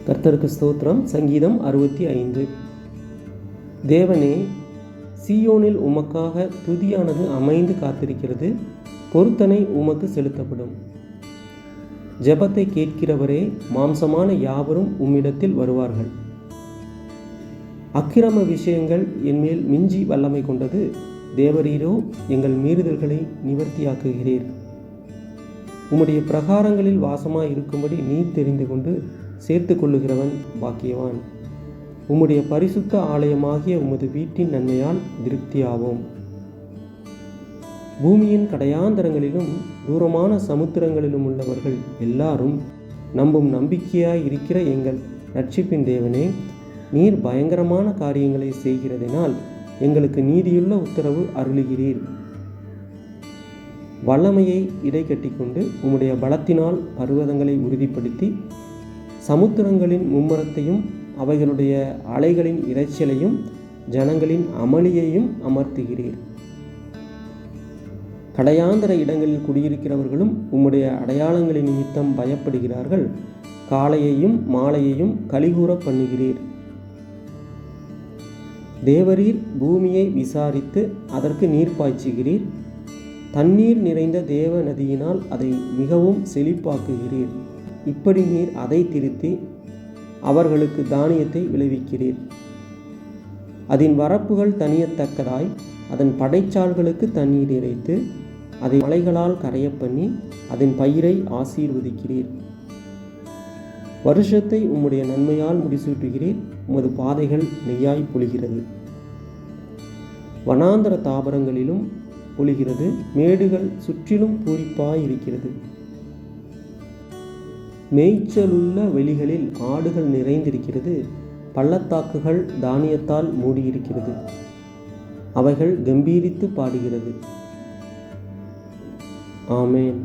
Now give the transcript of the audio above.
கர்த்தருக்கு ஸ்தோத்திரம். சங்கீதம் 65. தேவனே, சீயோனில் உமக்காக துதியானது அமைந்து காத்திருக்கிறது. பொருத்தனை உமக்கு செலுத்தப்படும். ஜெபத்தை கேட்கிறவரே, மாம்சமான யாவரும் உம்மிடத்தில் வருவார்கள். அக்கிரம விஷயங்கள் என்மேல் மிஞ்சி வல்லமை கொண்டது. தேவரீரோ எங்கள் மீறுதல்களை நிவர்த்தியாக்குகிறீர். உம்முடைய பிரகாரங்களில் வாசமாய் இருக்கும்படி நீ தெரிந்து கொண்டு சேர்த்து கொள்ளுகிறவன் பாக்கியவான். உம்முடைய பரிசுத்த ஆலயமாகிய உமது வீட்டின் நன்மையால் திருப்தியாவோம். பூமியின் கடையாந்தரங்களிலும் தூரமான சமுத்திரங்களிலும் உள்ளவர்கள் எல்லாரும் நம்பும் நம்பிக்கையாய் இருக்கிற எங்கள் ரட்சிப்பின் தேவனே, நீர் பயங்கரமான காரியங்களை செய்கிறதினால் எங்களுக்கு நீதியுள்ள உத்தரவு அருளுகிறீர். வல்லமையை இடைக்கட்டி கொண்டு உம்முடைய பலத்தினால் பர்வதங்களை உறுதிப்படுத்தி சமுத்திரங்களின் மும்மரத்தையும் அவைகளுடைய அலைகளின் இரைச்சலையும் ஜனங்களின் அமளியையும் அமர்த்துகிறீர். கடையாந்தர இடங்களில் குடியிருக்கிறவர்களும் உம்முடைய அடையாளங்களின் நிமித்தம் பயப்படுகிறார்கள். காலையையும் மாலையையும் கலிகூற பண்ணுகிறீர். தேவரீர் பூமியை விசாரித்து அதற்கு நீர் பாய்ச்சுகிறீர். தண்ணீர் நிறைந்த தேவ நதியினால் அதை மிகவும் செழிப்பாக்குகிறீர். இப்படி நீர் அதை திருத்தி அவர்களுக்கு தானியத்தை விளைவிக்கிறீர். அதன் வரப்புகள் தனியத்தக்கதாய் அதன் படைச்சால்களுக்கு தண்ணீர் இறைத்து அதை மலைகளால் கரையப்பண்ணி அதன் பயிரை ஆசீர்வதிக்கிறீர். வருஷத்தை உம்முடைய நன்மையால் முடிசூட்டுகிறீர். உமது பாதைகள் நெய்யாய் பொழிகிறது. வனாந்தர தாவரங்களிலும் பொழிகிறது. மேடுகள் சுற்றிலும் பூரிப்பாய் இருக்கிறது. மேய்ச்சலுள்ள வெளிகளில் ஆடுகள் நிறைந்திருக்கிறது. பள்ளத்தாக்குகள் தானியத்தால் மூடியிருக்கிறது. அவைகள் கம்பீரித்து பாடுகிறது. ஆமேன்.